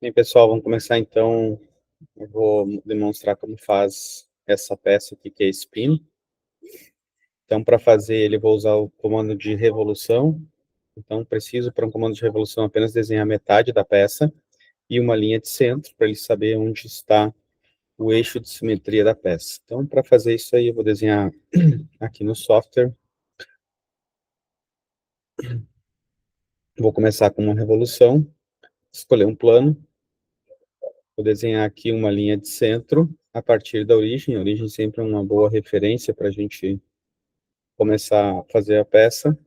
Bem, pessoal, vamos começar então. Eu vou demonstrar como faz essa peça aqui, que é esse pino. Então, para fazer ele, eu vou usar o comando de revolução. Então, preciso, para um comando de revolução, apenas desenhar metade da peça e uma linha de centro, para ele saber onde está o eixo de simetria da peça. Então, para fazer isso aí, eu vou desenhar aqui no software. Vou começar com uma revolução, escolher um plano. Vou desenhar aqui uma linha de centro a partir da origem. A origem sempre é uma boa referência para a gente começar a fazer a peça.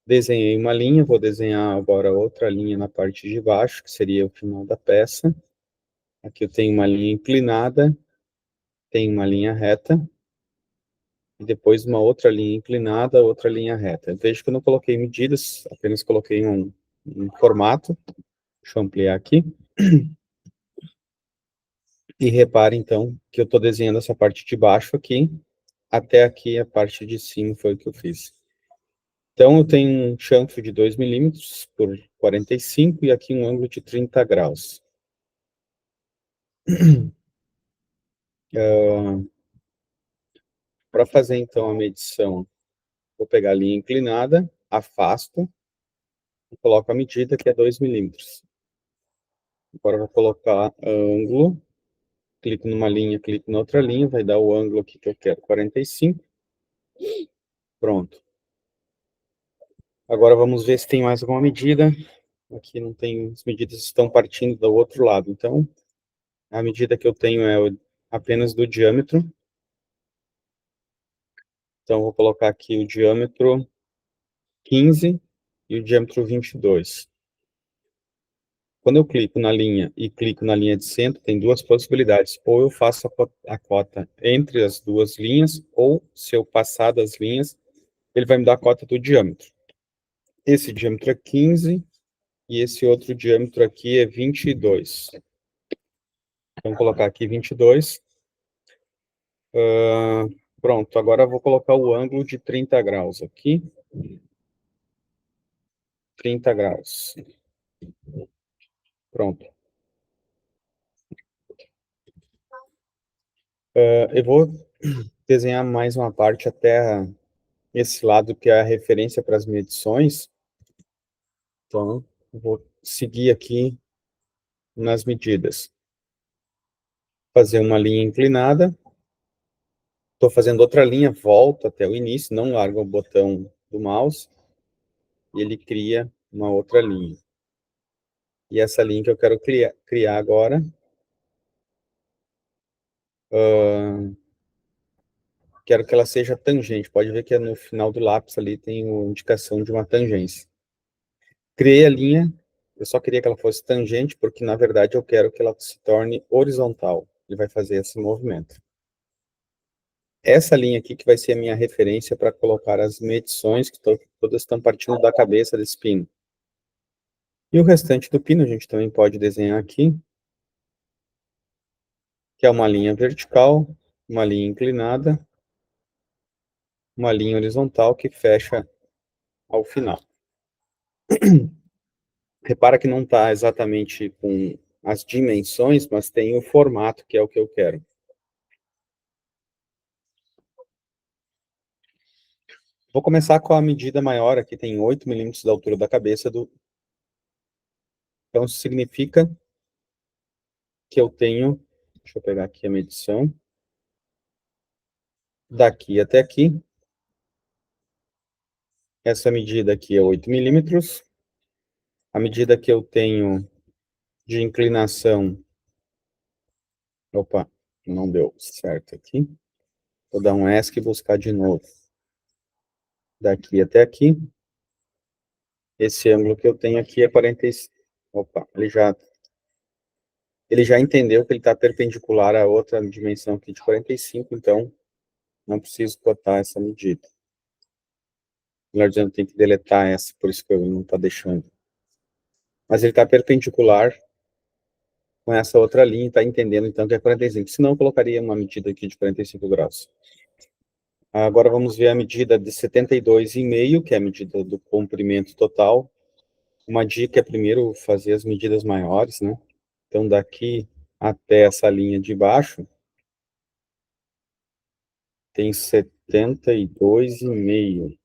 Desenhei uma linha, vou desenhar agora outra linha na parte de baixo, que seria o final da peça. Aqui eu tenho uma linha inclinada, tenho uma linha reta, e depois uma outra linha inclinada, outra linha reta. Vejo que eu não coloquei medidas, apenas coloquei um formato. Deixa eu ampliar aqui. E repare, então, que eu estou desenhando essa parte de baixo aqui, até aqui a parte de cima foi o que eu fiz. Então, eu tenho um chanfro de 2 milímetros por 45 e aqui um ângulo de 30 graus. Para fazer, então, a medição, vou pegar a linha inclinada, afasto e coloco a medida, que é 2 milímetros. Agora, eu vou colocar ângulo, clico numa linha, clico na outra linha, vai dar o ângulo aqui que eu quero, 45. Pronto. Agora, vamos ver se tem mais alguma medida. Aqui não tem, as medidas estão partindo do outro lado. Então, a medida que eu tenho é apenas do diâmetro. Então, vou colocar aqui o diâmetro 15 e o diâmetro 22. Quando eu clico na linha e clico na linha de centro, tem duas possibilidades. Ou eu faço a cota entre as duas linhas, ou se eu passar das linhas, ele vai me dar a cota do diâmetro. Esse diâmetro é 15 e esse outro diâmetro aqui é 22. Vamos colocar aqui 22. Pronto, agora eu vou colocar o ângulo de 30 graus aqui. 30 graus. Pronto. Eu vou desenhar mais uma parte até esse lado que é a referência para as medições. Então, vou seguir aqui nas medidas. Fazer uma linha inclinada. Estou fazendo outra linha, volto até o início, não largo o botão do mouse. E ele cria uma outra linha. E essa linha que eu quero criar agora, quero que ela seja tangente. Pode ver que no final do lápis ali tem a indicação de uma tangência. Criei a linha, eu só queria que ela fosse tangente, porque na verdade eu quero que ela se torne horizontal. Ele vai fazer esse movimento. Essa linha aqui que vai ser a minha referência para colocar as medições, que todas estão partindo da cabeça desse pino. E o restante do pino a gente também pode desenhar aqui, que é uma linha vertical, uma linha inclinada, uma linha horizontal que fecha ao final. Repara que não está exatamente com as dimensões, mas tem o formato, que é o que eu quero. Vou começar com a medida maior, aqui tem 8 milímetros da altura da cabeça do... Então, isso significa que eu tenho... Deixa eu pegar aqui a medição. Daqui até aqui. Essa medida aqui é 8 milímetros. A medida que eu tenho de inclinação... Opa, não deu certo aqui. Vou dar um ESC e buscar de novo. Daqui até aqui. Esse ângulo que eu tenho aqui é 45. Opa, ele já entendeu que ele está perpendicular a outra dimensão aqui de 45, então não preciso botar essa medida. Melhor dizendo, tem que deletar essa, por isso que eu não está deixando. Mas ele está perpendicular com essa outra linha, está entendendo então que é 45. Senão eu colocaria uma medida aqui de 45 graus. Agora vamos ver a medida de 72,5, que é a medida do comprimento total. Uma dica é primeiro fazer as medidas maiores, né? Então, daqui até essa linha de baixo, tem 72,5.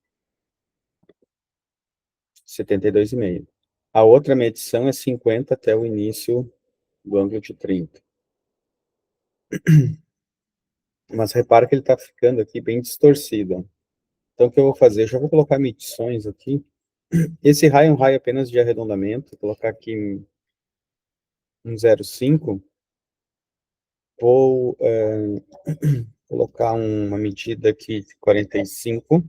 72,5. A outra medição é 50 até o início do ângulo de 30. Mas repara que ele está ficando aqui bem distorcido. Então, o que eu vou fazer? Eu já vou colocar medições aqui. Esse raio é um raio apenas de arredondamento. Vou colocar aqui um 0,5. Vou colocar uma medida aqui de 45.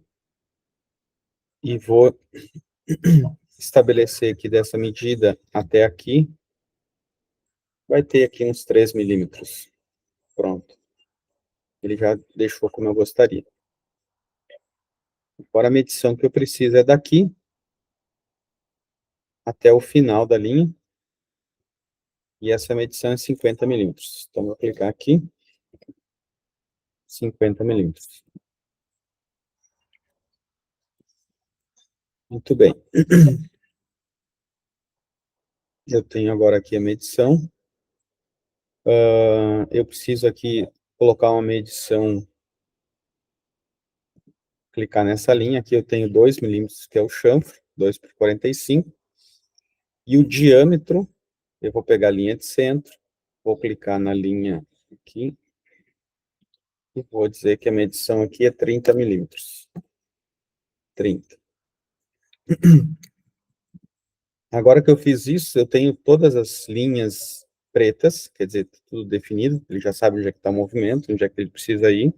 E vou estabelecer aqui dessa medida até aqui. Vai ter aqui uns 3 milímetros. Pronto. Ele já deixou como eu gostaria. Agora a medição que eu preciso é daqui até o final da linha. E essa medição é 50 milímetros. Então, vou clicar aqui. 50 milímetros. Muito bem. Eu tenho agora aqui a medição. Eu preciso aqui colocar uma medição. Clicar nessa linha. Aqui eu tenho 2 milímetros, que é o chanfro. 2 por 45. E o diâmetro, eu vou pegar a linha de centro. Vou clicar na linha aqui. E vou dizer que a medição aqui é 30 milímetros. 30. Agora que eu fiz isso, eu tenho todas as linhas pretas, quer dizer, tudo definido, ele já sabe onde é que está o movimento, onde é que ele precisa ir.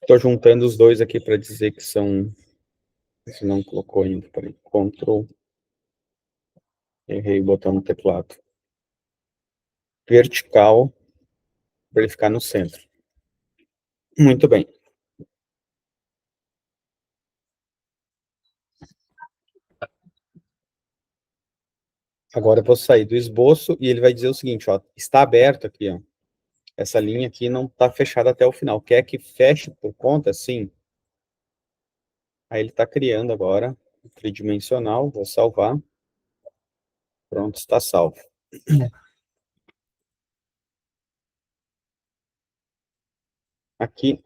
Estou juntando os dois aqui para dizer que são... Se não colocou ainda, peraí, Ctrl, errei o botão no teclado. Vertical, para ele ficar no centro. Muito bem. Agora eu vou sair do esboço e ele vai dizer o seguinte, ó, está aberto aqui, ó. Essa linha aqui não está fechada até o final. Quer que feche por conta? Sim. Aí ele está criando agora, tridimensional, vou salvar. Pronto, está salvo. Aqui,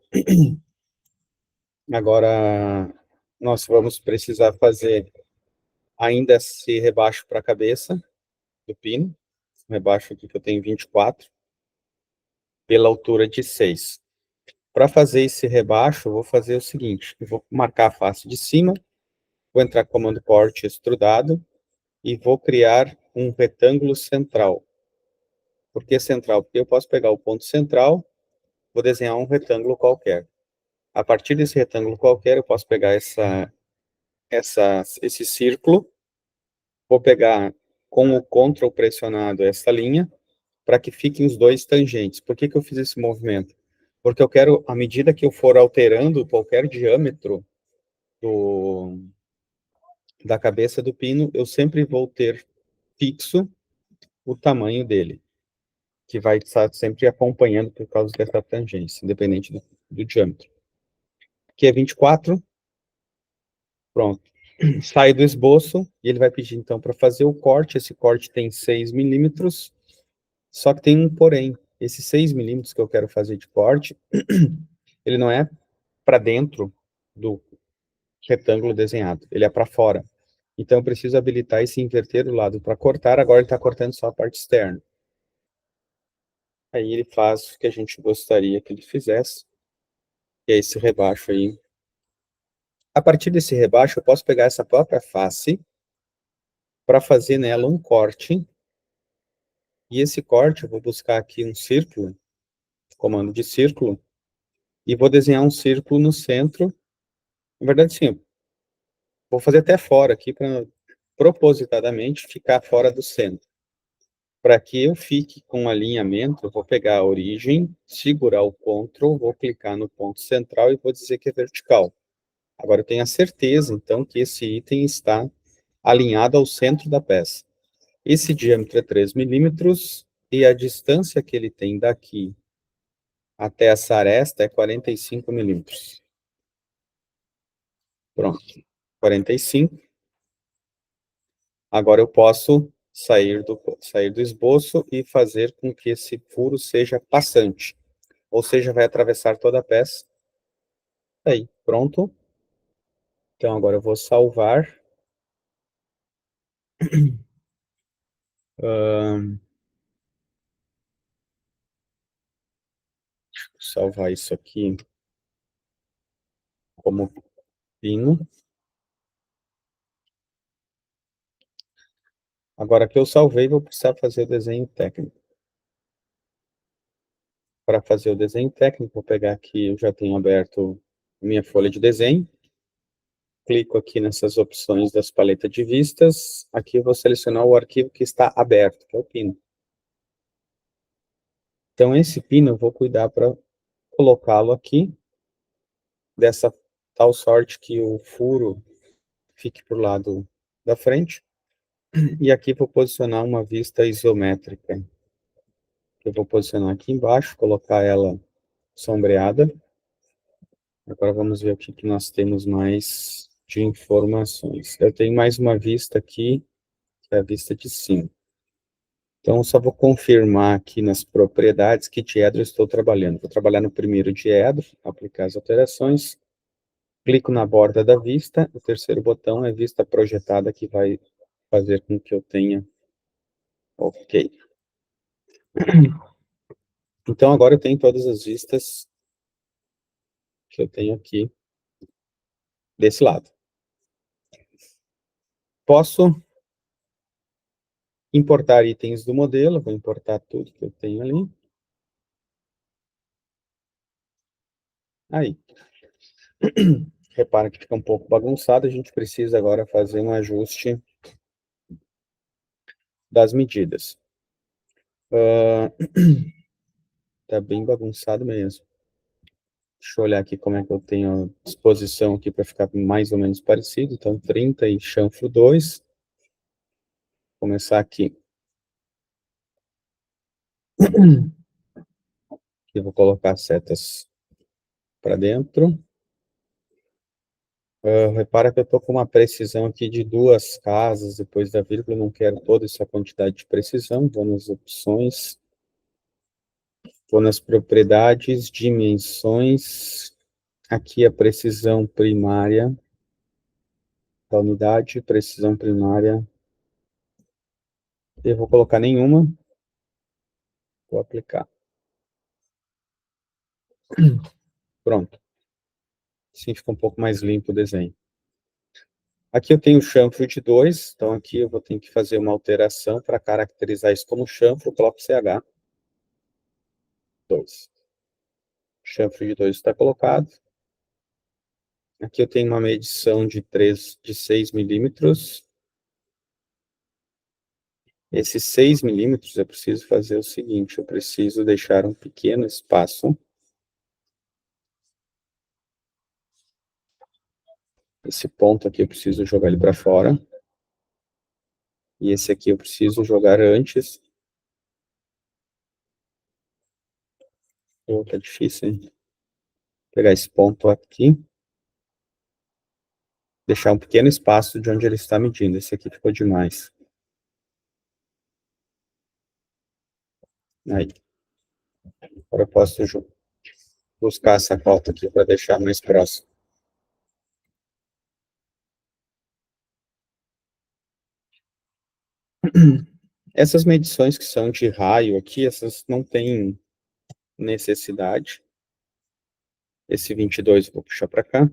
agora, nós vamos precisar fazer ainda esse rebaixo para a cabeça do pino. Rebaixo aqui que eu tenho 24, pela altura de 6. Para fazer esse rebaixo, eu vou fazer o seguinte, eu vou marcar a face de cima, vou entrar com o comando corte extrudado, e vou criar um retângulo central. Por que central? Porque eu posso pegar o ponto central, vou desenhar um retângulo qualquer. A partir desse retângulo qualquer, eu posso pegar esse círculo, vou pegar com o Ctrl pressionado essa linha, para que fiquem os dois tangentes. Por que eu fiz esse movimento? Porque eu quero, à medida que eu for alterando qualquer diâmetro da cabeça do pino, eu sempre vou ter fixo o tamanho dele, que vai estar sempre acompanhando por causa dessa tangência, independente do diâmetro. Aqui é 24, pronto. Sai do esboço, e ele vai pedir, então, para fazer o corte. Esse corte tem 6 milímetros, só que tem um porém. Esses 6 milímetros que eu quero fazer de corte, ele não é para dentro do retângulo desenhado, ele é para fora. Então, eu preciso habilitar esse inverter o lado para cortar, agora ele está cortando só a parte externa. Aí ele faz o que a gente gostaria que ele fizesse, que é esse rebaixo aí. A partir desse rebaixo, eu posso pegar essa própria face para fazer nela um corte. E esse corte, eu vou buscar aqui um círculo, comando de círculo, e vou desenhar um círculo no centro. Na verdade, sim, vou fazer até fora aqui, para propositadamente ficar fora do centro. Para que eu fique com um alinhamento, eu vou pegar a origem, segurar o Ctrl, vou clicar no ponto central e vou dizer que é vertical. Agora eu tenho a certeza, então, que esse item está alinhado ao centro da peça. Esse diâmetro é 3 milímetros e a distância que ele tem daqui até essa aresta é 45 milímetros. Pronto, 45. Agora eu posso sair do esboço e fazer com que esse furo seja passante, ou seja, vai atravessar toda a peça. Aí, pronto. Então agora eu vou salvar. Salvar isso aqui como pino. Agora que eu salvei, vou precisar fazer o desenho técnico. Para fazer o desenho técnico, vou pegar aqui, eu já tenho aberto minha folha de desenho. Clico aqui nessas opções das paletas de vistas. Aqui eu vou selecionar o arquivo que está aberto, que é o pino. Então, esse pino eu vou cuidar para colocá-lo aqui, dessa tal sorte que o furo fique para o lado da frente. E aqui vou posicionar uma vista isométrica. Eu vou posicionar aqui embaixo, colocar ela sombreada. Agora vamos ver o que nós temos mais de informações. Eu tenho mais uma vista aqui, que é a vista de cima. Então, eu só vou confirmar aqui nas propriedades que diedro eu estou trabalhando. Vou trabalhar no primeiro diedro, aplicar as alterações. Clico na borda da vista. O terceiro botão é vista projetada, que vai fazer com que eu tenha... Ok. Então, agora eu tenho todas as vistas que eu tenho aqui desse lado. Posso importar itens do modelo, vou importar tudo que eu tenho ali. Aí. Repara que fica um pouco bagunçado, a gente precisa agora fazer um ajuste das medidas. Tá bem bagunçado mesmo. Deixa eu olhar aqui como é que eu tenho a disposição aqui para ficar mais ou menos parecido. Então, 30 e chanfro 2. Vou começar aqui. Aqui vou colocar setas para dentro. Repara que eu estou com uma precisão aqui de 2 casas depois da vírgula. Não quero toda essa quantidade de precisão. Vou nas opções. Vou nas propriedades, dimensões. Aqui a precisão primária da unidade, precisão primária. Eu vou colocar nenhuma. Vou aplicar. Pronto. Assim fica um pouco mais limpo o desenho. Aqui eu tenho chanfro de 2, então aqui eu vou ter que fazer uma alteração para caracterizar isso como chanfro. Eu coloco CH 2. Chanfro de 2 está colocado. Aqui eu tenho uma medição de 6 milímetros. Esses 6 milímetros eu preciso fazer o seguinte, eu preciso deixar um pequeno espaço. Esse ponto aqui eu preciso jogar ele para fora. E esse aqui eu preciso jogar antes. Oh, tá difícil, hein? Vou pegar esse ponto aqui. Deixar um pequeno espaço de onde ele está medindo. Esse aqui ficou demais. Aí. Agora eu posso buscar essa cota aqui para deixar mais próximo. Essas medições que são de raio aqui, essas não têm necessidade. Esse 22 eu vou puxar para cá.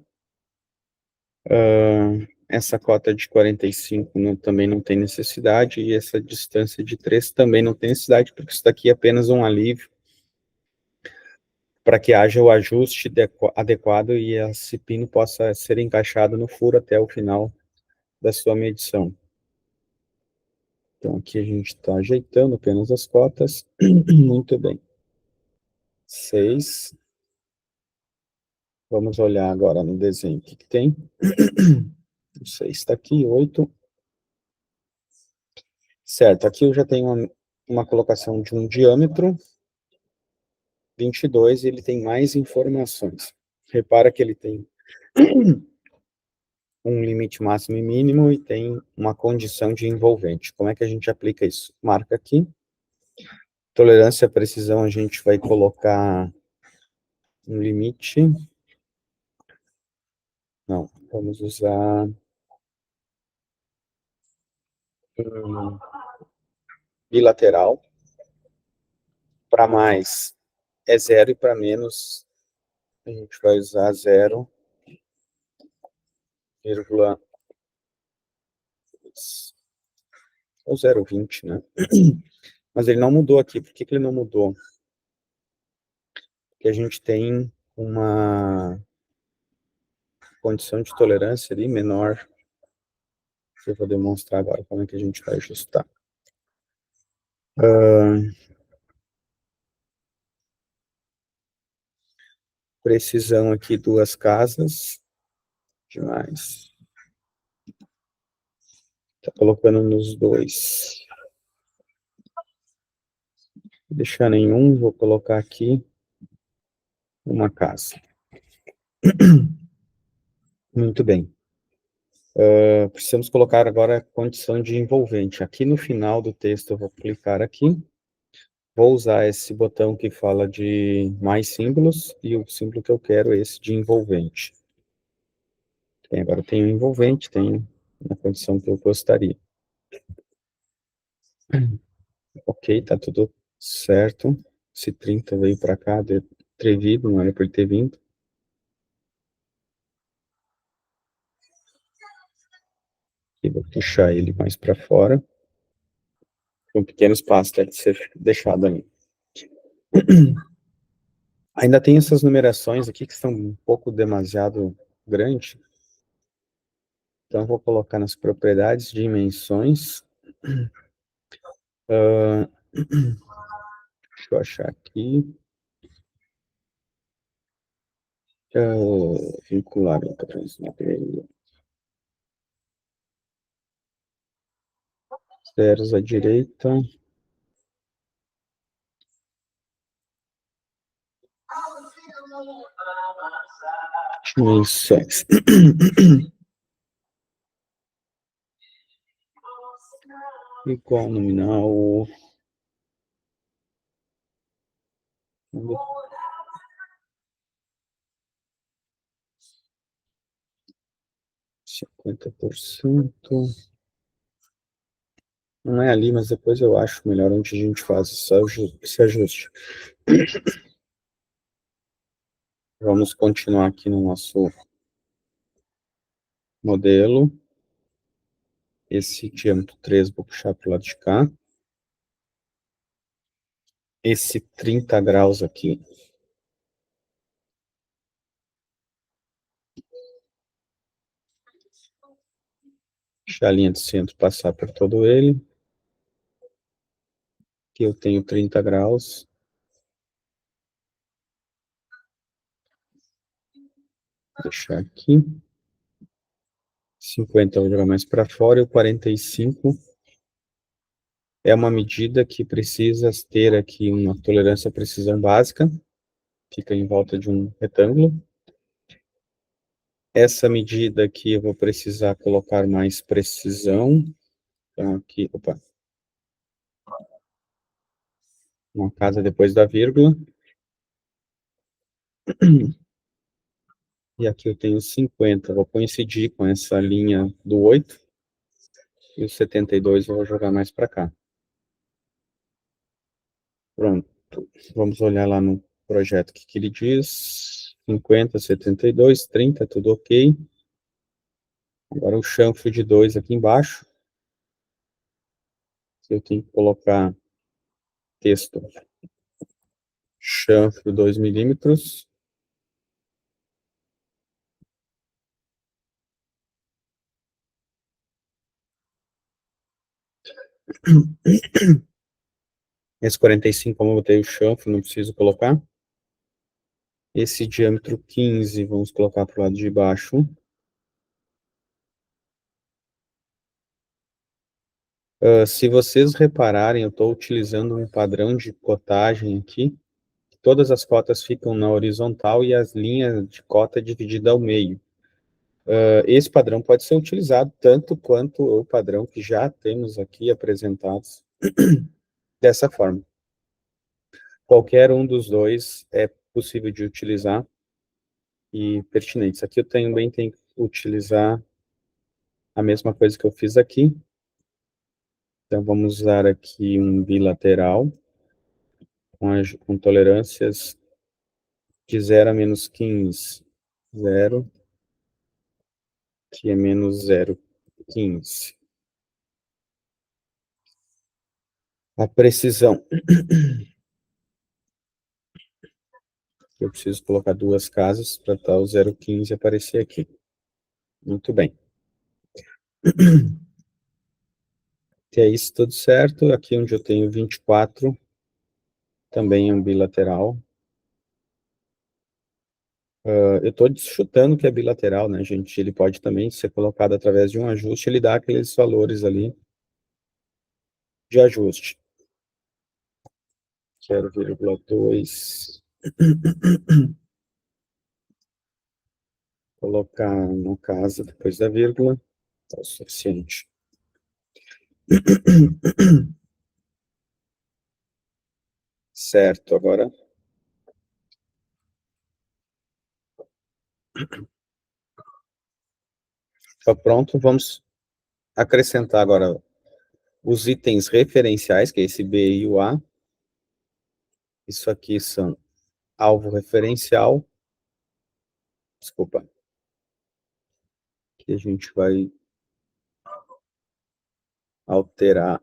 Essa cota de 45 também não tem necessidade, e essa distância de 3 também não tem necessidade, porque isso daqui é apenas um alívio para que haja o ajuste adequado e esse pino possa ser encaixado no furo até o final da sua medição. Então, aqui a gente está ajeitando apenas as cotas. Muito bem. 6. Vamos olhar agora no desenho o que tem. 6 está aqui, 8. Certo, aqui eu já tenho uma colocação de um diâmetro, 22, e ele tem mais informações. Repara que ele tem um limite máximo e mínimo e tem uma condição de envolvente. Como é que a gente aplica isso? Marca aqui. Tolerância à precisão, a gente vai colocar um limite. Não, vamos usar um bilateral. Para mais é zero e para menos a gente vai usar 0,2 ou 0,20, né? Mas ele não mudou aqui. Por que que ele não mudou? Porque a gente tem uma condição de tolerância ali menor. Eu vou demonstrar agora como é que a gente vai ajustar. Precisão aqui, 2 casas. Demais. Tá colocando nos dois. Vou deixar nenhum, vou colocar aqui uma casa. Muito bem. Precisamos colocar agora a condição de envolvente. Aqui no final do texto eu vou clicar aqui. Vou usar esse botão que fala de mais símbolos, e o símbolo que eu quero é esse de envolvente. Agora tem o envolvente, tem a condição que eu gostaria. Ok, tá tudo certo. Esse 30 veio para cá, atrevido, não era para ele ter vindo. E vou puxar ele mais para fora. Um pequeno espaço deve ser deixado ali. Ainda tem essas numerações aqui que estão um pouco demasiado grandes. Então, vou colocar nas propriedades, dimensões. Deixa eu achar aqui. Vincular o transmatéria. Zeros à direita. Dimensões. Igual nominal. 50%. Não é ali, mas depois eu acho melhor onde a gente faz esse ajuste. Vamos continuar aqui no nosso modelo. Esse diâmetro 3 vou puxar para o lado de cá. Esse 30 graus aqui. Deixar a linha de centro passar por todo ele. Aqui eu tenho 30 graus. Vou deixar aqui. 50 eu vou jogar mais para fora, e o 45 é uma medida que precisa ter aqui uma tolerância à precisão básica, fica em volta de um retângulo. Essa medida aqui eu vou precisar colocar mais precisão. Então aqui, opa, uma casa depois da vírgula. E aqui eu tenho 50, vou coincidir com essa linha do 8. E o 72 eu vou jogar mais para cá. Pronto. Vamos olhar lá no projeto o que ele diz. 50, 72, 30, tudo ok. Agora o chanfro de 2 aqui embaixo. Eu tenho que colocar texto. Chanfro 2 milímetros. Esse 45, como eu botei o chanfro, não preciso colocar. Esse diâmetro 15, vamos colocar para o lado de baixo. Se vocês repararem, eu estou utilizando um padrão de cotagem aqui. Todas as cotas ficam na horizontal e as linhas de cota dividida ao meio. Esse padrão pode ser utilizado tanto quanto o padrão que já temos aqui apresentados dessa forma. Qualquer um dos dois é possível de utilizar e pertinentes. Aqui eu também tenho que utilizar a mesma coisa que eu fiz aqui. Então, vamos usar aqui um bilateral com tolerâncias de 0 a menos 15. 0, que é menos 0,15. A precisão. Eu preciso colocar duas casas para tal 0,15 aparecer aqui. Muito bem. Que é isso, tudo certo. Aqui onde eu tenho 24, também é um bilateral. Eu estou chutando que é bilateral, né, gente? Ele pode também ser colocado através de um ajuste, ele dá aqueles valores ali de ajuste. 0,2. Colocar uma casa depois da vírgula, tá o suficiente. Certo, agora está pronto. Vamos acrescentar agora os itens referenciais, que é esse B e o A. Isso aqui são alvo referencial. Desculpa. Que a gente vai alterar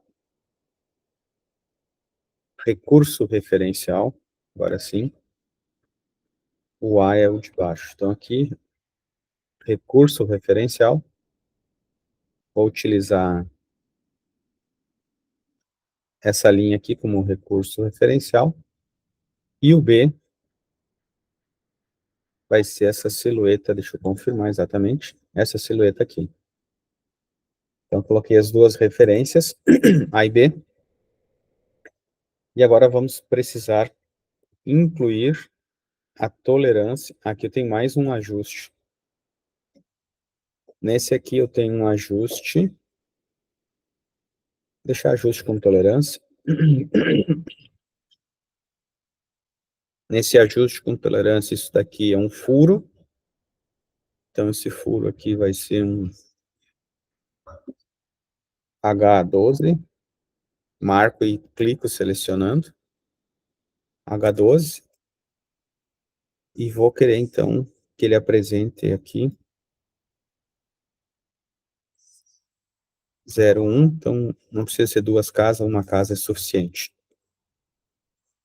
recurso referencial. Agora sim. O A é o de baixo. Então, aqui, recurso referencial. Vou utilizar essa linha aqui como recurso referencial. E o B vai ser essa silhueta, deixa eu confirmar exatamente, essa silhueta aqui. Então, coloquei as duas referências, A e B. E agora vamos precisar incluir a tolerância. Aqui eu tenho mais um ajuste. Nesse aqui eu tenho um ajuste. Deixar ajuste com tolerância. Nesse ajuste com tolerância, isso daqui é um furo. Então, esse furo aqui vai ser um H12. Marco e clico selecionando. H12. E vou querer, então, que ele apresente aqui 0,1. Então, não precisa ser duas casas, uma casa é suficiente.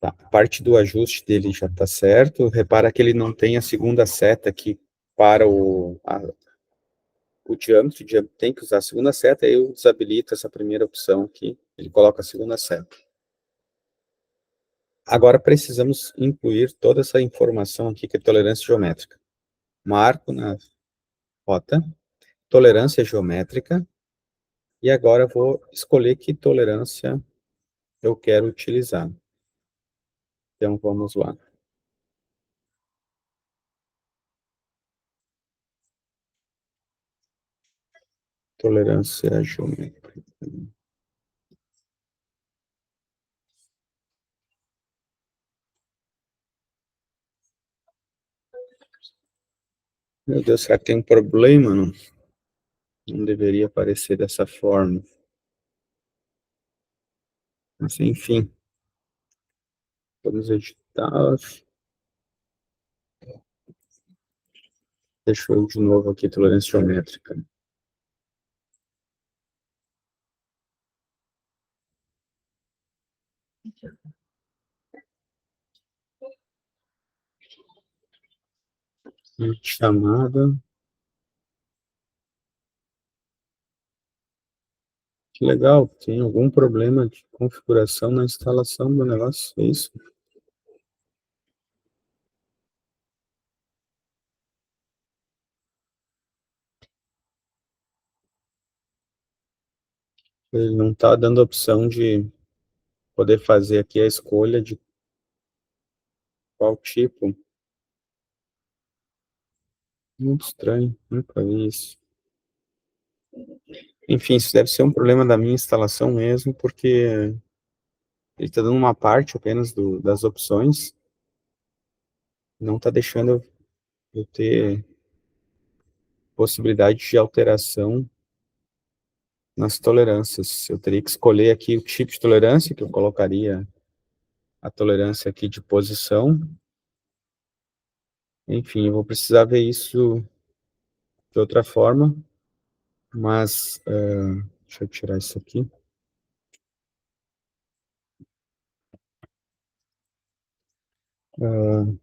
Tá, a parte do ajuste dele já está certo. Repara que ele não tem a segunda seta aqui para o diâmetro. O diâmetro tem que usar a segunda seta, aí eu desabilito essa primeira opção aqui. Ele coloca a segunda seta. Agora precisamos incluir toda essa informação aqui, que é tolerância geométrica. Marco na rota, tolerância geométrica, e agora vou escolher que tolerância eu quero utilizar. Então, vamos lá. Tolerância geométrica. Meu Deus, será que tem um problema? Não deveria aparecer dessa forma. Mas, enfim. Vamos editar. Deixa eu de novo aqui, tolerância geométrica. Chamada. Que legal, tem algum problema de configuração na instalação do negócio, é isso? Ele não está dando a opção de poder fazer aqui a escolha de qual tipo. Muito estranho, nunca vi isso. Enfim, isso deve ser um problema da minha instalação mesmo, porque ele está dando uma parte apenas das opções, não está deixando eu ter possibilidade de alteração nas tolerâncias. Eu teria que escolher aqui o tipo de tolerância, que eu colocaria a tolerância aqui de posição. Enfim, eu vou precisar ver isso de outra forma, mas deixa eu tirar isso aqui.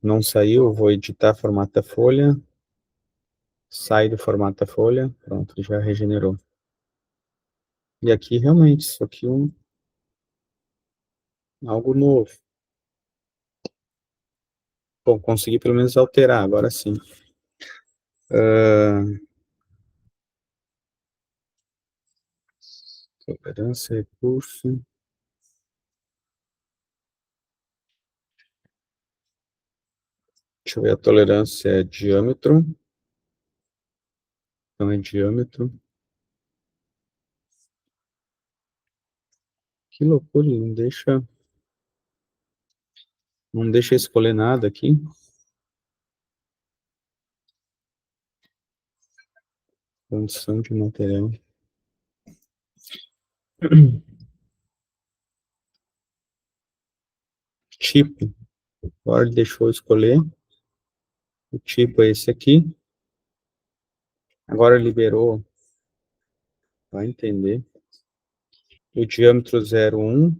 Não saiu, eu vou editar formato da folha. Sai do formato da folha, pronto, já regenerou. E aqui, realmente, isso aqui é algo novo. Bom, consegui pelo menos alterar, agora sim. Tolerância, recurso. Deixa eu ver, a tolerância é diâmetro. Então, é diâmetro. Que loucura, não deixa escolher nada aqui. Condição de material. Tipo. Agora ele deixou eu escolher. O tipo é esse aqui. Agora liberou. Vai entender. O diâmetro 0,1.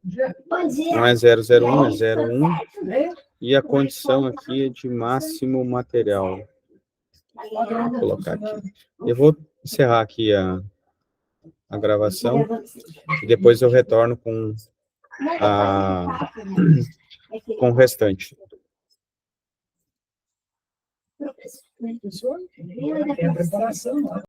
Não é 0,01, é 0,1. E a condição aqui é de máximo material. Vou colocar aqui. Eu vou encerrar aqui a gravação e depois eu retorno com o restante.